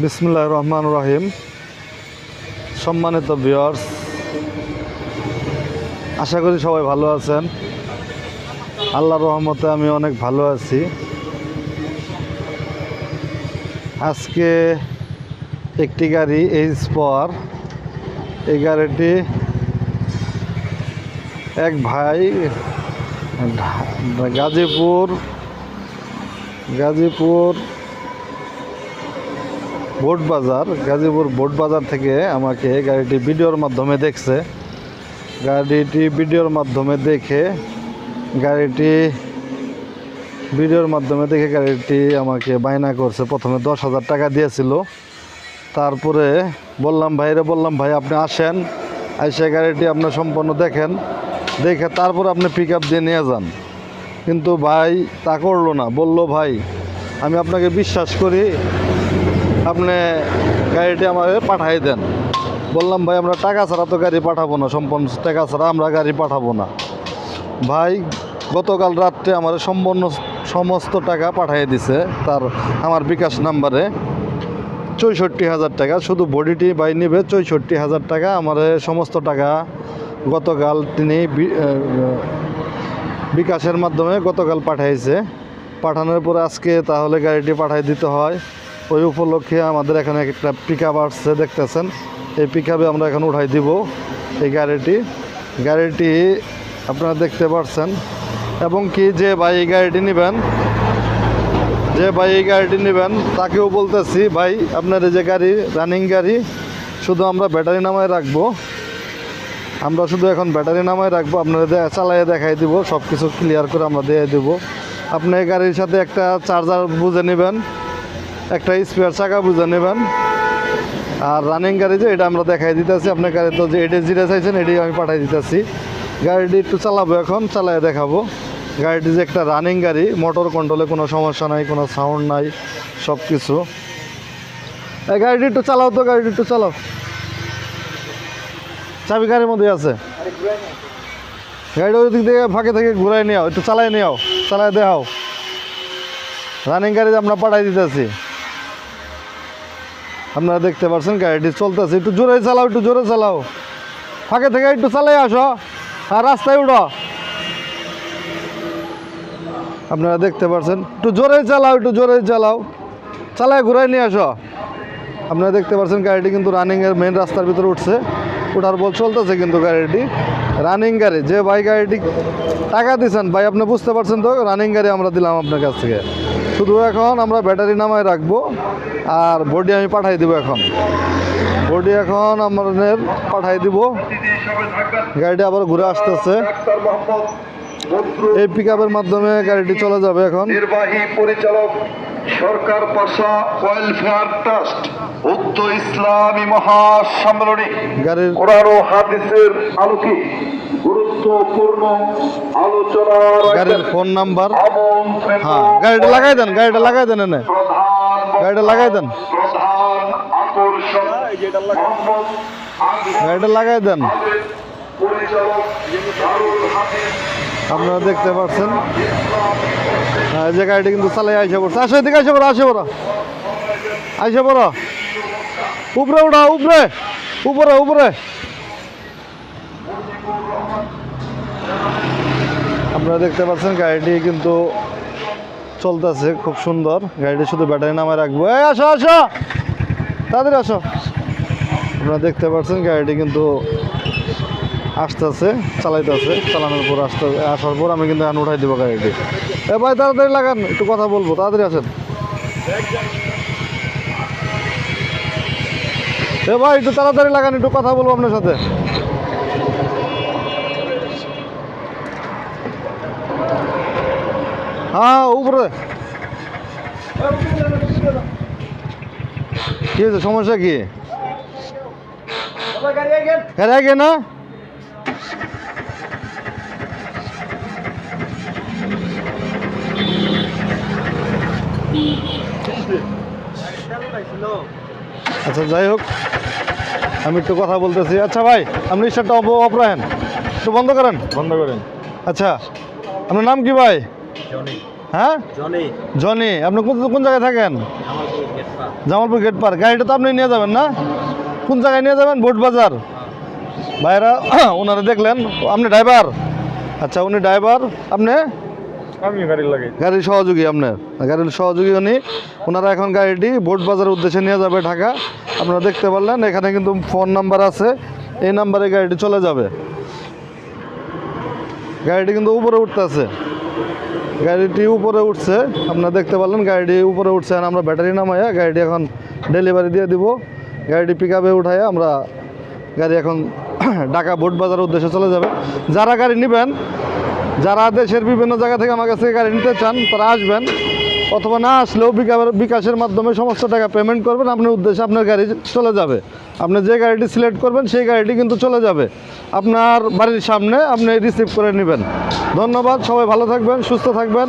বিসমিল্লাহির রহমানির রহিম। সম্মানিত ভিউয়ার্স, আশা করি সবাই ভালো আছেন। আল্লাহর রহমতে আমি অনেক ভালো আছি। আজকে একটি গাড়ি এইচ পাওয়ার, এই গাড়িটি এক ভাই গাজীপুর গাজীপুর বোট বাজার থেকে আমাকে গাড়িটি ভিডিওর মাধ্যমে দেখছে। গাড়িটি ভিডিওর মাধ্যমে দেখে গাড়িটি আমাকে বায়না করছে। প্রথমে 10,000 টাকা দিয়েছিল। তারপরে বললাম ভাই আপনি আসেন, এসে গাড়িটি আপনি সম্পূর্ণ দেখেন, দেখে তারপর আপনি পিক আপ দিয়ে নিয়ে যান। কিন্তু ভাই তা করলো না। বলল, ভাই আমি আপনাকে বিশ্বাস করি, আপনি গাড়িটি আমাকে পাঠিয়ে দেন। বললাম, ভাই আমরা টাকা ছাড়া তো গাড়ি পাঠাবো না, সম্পূর্ণ টাকা ছাড়া আমরা গাড়ি পাঠাবো না। ভাই গতকাল রাত্রে আমার সমস্ত টাকা পাঠিয়ে দিছে আমার বিকাশ নাম্বারে 64,000 টাকা। শুধু বডিটি ভাই নেবে 64,000 টাকা। আমার সমস্ত টাকা গতকাল তিনি বিকাশের মাধ্যমে গতকাল পাঠিয়েছে। পাঠানোর পরে আজকে তাহলে গাড়িটি পাঠিয়ে দিতে হয়। ওই উপলক্ষে আমাদের এখানে একটা পিক আপ আসছে, দেখতেছেন। এই পিক আপে আমরা এখন উঠাই দিব এই গাড়িটি আপনারা দেখতে পাচ্ছেন। এবং কি যে ভাই এই গাড়িটি নেবেন তাকেও বলতেছি, ভাই আপনার এই যে গাড়ি রানিং গাড়ি, শুধু আমরা ব্যাটারি নামায় রাখবো। আমরা শুধু এখন ব্যাটারি নামায় রাখবো, আপনারা চালাইয়ে দেখাই দিব, সব কিছু ক্লিয়ার করে আমরা দিয়ে দেবো। আপনি গাড়ির সাথে একটা চার্জার বুঝে নেবেন, একটা স্পেয়ার চাকা বুঝে নেবেন। আর রানিং গাড়ি যে এটা আমরা দেখাই দিতেছি। আপনার গাড়ি তো যে এটি যেটা চাইছেন এটি আমি পাঠিয়ে দিতেছি। গাড়িটি একটু চালাবো, এখন চালিয়ে দেখাবো। গাড়িটি যে একটা রানিং গাড়ি, মোটর কন্ট্রোলে কোনো সমস্যা নাই, কোনো সাউন্ড নাই, সব কিছু। এই গাড়িটি একটু চালাও তো, গাড়িটি একটু চালাও। চাবি গাড়ির মধ্যে আছে। গাড়িটা ওই দিক থেকে ফাঁকে থেকে ঘুরাই নিও, একটু চালাই দেখাও। রানিং গাড়ি আমরা পাঠাই দিতেছি। আপনারা দেখতে পাচ্ছেন গাড়িটি চলতেছে। একটু জোরে চালাও, ফাঁকে থেকে একটু চালাই আসো, আর রাস্তায় উঠো। আপনারা দেখতে পাচ্ছেন, একটু জোরে চালাও, চালায় ঘুরাই নিয়ে আসো। আপনারা দেখতে পাচ্ছেন গাড়িটি কিন্তু রানিংয়ের মেন রাস্তার ভিতরে উঠছে, ওঠার বল চলতেছে। কিন্তু গাড়িটি রানিং গাড়ি। যে ভাই গাড়িটি টাকা দিচ্ছেন, ভাই আপনি বুঝতে পারছেন তো, রানিং গাড়ি আমরা দিলাম আপনার কাছ থেকে। শুধু এখন আমরা ব্যাটারি নামায় রাখবো, আর বডি আমি পাঠাই দিব। এখন আমাদের পাঠাই দিব। গাড়িটি আবার ঘুরে আসতেছে। এই পিক আপের মাধ্যমে গাড়িটি চলে যাবে। এখন নির্বাহী পরিচালক, সরকার পাশা ওয়েলফেয়ার ট্রাস্ট, উক্ত ইসলামী মহাসম্মেলনী গাড়ির কোরআন ও হাদিসের আলোকে গুরুত্বপূর্ণ আলোচনা। গাড়ির ফোন নাম্বার, হ্যাঁ গাড়িটা লাগাই দেন গাড়িটা লাগাই দেন প্রধান আকর্ষণ গাড়িটা লাগাই দেন। পরিচালক দারুল হাদিস। আপনারা দেখতে পাচ্ছেন এই যে গাড়িটি কিন্তু চালাই আইসা পড়ছে। আসো এদিকে, আইসা পড়ো উপরে উঠা, উপরে। আপনারা দেখতে পাচ্ছেন গাড়িটি কিন্তু চলতেছে খুব সুন্দর। গাড়িটি শুধু ব্যাটারি নামায় রাখবো। এই আসো তাড়াতাড়ি আসো। আপনারা দেখতে পাচ্ছেন গাড়িটি কিন্তু আসতেছে, চালানোর পর আসার পর আমি কিন্তু এখন উঠাই দেবো গাড়িটি। ভাই তাড়াতাড়ি লাগান, একটু কথা বলবো, তাড়াতাড়ি আসেন। ভাই একটু তাড়াতাড়ি লাগান, একটু কথা বলবো আপনার সাথে। হ্যাঁ উপরে। কি হয়েছে, সমস্যা কি? গাড়ি আগে না আচ্ছা, যাই হোক, আমি একটু কথা বলতেছি। আচ্ছা ভাই, আপনি স্টার্টটা অফ রাখেন, একটু বন্ধ করেন। আচ্ছা, আপনার নাম কি ভাই? হ্যাঁ জনি, আপনি কোন কোন জায়গায় থাকেন? জামালপুর গেট পার। গাড়িটা তো আপনি নিয়ে যাবেন না? কোন জায়গায় নিয়ে যাবেন? বোট বাজার। ভাইরা ওনারা দেখলেন, আপনি ড্রাইভার? আচ্ছা, উনি ড্রাইভার, আপনি আমি গাড়ি লাগাই। গাড়ির সহযোগী, আপনার গাড়ির সহযোগী উনি। ওনারা এখন গাড়িটি বোট বাজারের উদ্দেশ্যে নিয়ে যাবে ঢাকা। আপনারা দেখতে পারলেন এখানে কিন্তু ফোন নাম্বার আছে, এই নাম্বারে গাড়িটি চলে যাবে। গাড়িটি কিন্তু উপরে উঠতেছে, গাড়িটি উপরে উঠছে, আপনারা দেখতে পারলেন গাড়িটি উপরে উঠছে। আর আমরা ব্যাটারি নামাইয়া গাড়িটি এখন ডেলিভারি দিয়ে দিব। গাড়িটি পিক আপে উঠাইয়া আমরা গাড়ি এখন ঢাকা বোট বাজারের উদ্দেশ্যে চলে যাবে। যারা গাড়ি নেবেন, যারা দেশের বিভিন্ন জায়গা থেকে আমার কাছে গাড়ি নিতে চান, তারা আসবেন, অথবা না আসলেও বিকাশের মাধ্যমে সমস্ত টাকা পেমেন্ট করবেন, আপনার উদ্দেশ্যে আপনার গাড়ি চলে যাবে। আপনি যে গাড়িটি সিলেক্ট করবেন সেই গাড়িটি কিন্তু চলে যাবে আপনার বাড়ির সামনে, আপনি রিসিভ করে নেবেন। ধন্যবাদ, সবাই ভালো থাকবেন, সুস্থ থাকবেন।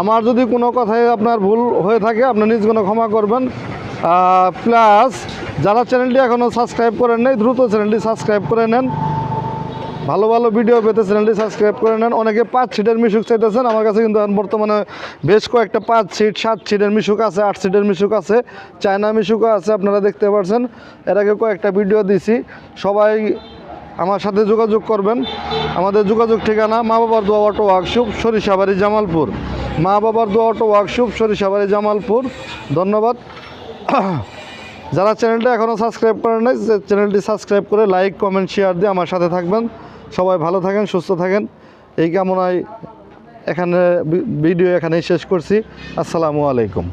আমার যদি কোনো কথায় আপনার ভুল হয়ে থাকে আপনি নিজ কোনো ক্ষমা করবেন। প্লাস যারা চ্যানেলটি এখনও সাবস্ক্রাইব করেন নাই, দ্রুত চ্যানেলটি সাবস্ক্রাইব করে নেন। ভালো ভালো ভিডিও পেতে চ্যানেলটি সাবস্ক্রাইব করে নেন। অনেকে 5 সিটের মিশুক চাইতেছেন, আমার কাছে কিন্তু এখন বর্তমানে বেশ কয়েকটা 5 সিট 7 সিটের মিশুক আছে, 8 সিটের মিশুক আছে, চায়না মিশুকও আছে, আপনারা দেখতে পাচ্ছেন। এর আগে কয়েকটা ভিডিও দিছি। সবাই আমার সাথে যোগাযোগ করবেন। আমাদের যোগাযোগ ঠিকানা মা বাবার দোয়া অটো ওয়ার্কশপ, সরিষাবাড়ি, জামালপুর। মা বাবার দোয়া অটো ওয়ার্কশপ, সরিষাবাড়ি, জামালপুর। ধন্যবাদ। যারা চ্যানেলটা এখনও সাবস্ক্রাইব করেন নাই, চ্যানেলটি সাবস্ক্রাইব করে লাইক, কমেন্ট, শেয়ার দিয়ে আমার সাথে থাকবেন। সবাই ভালো থাকেন, সুস্থ থাকেন, এই কামনায় এখানে ভিডিও এখানেই শেষ করছি। আসসালামু আলাইকুম।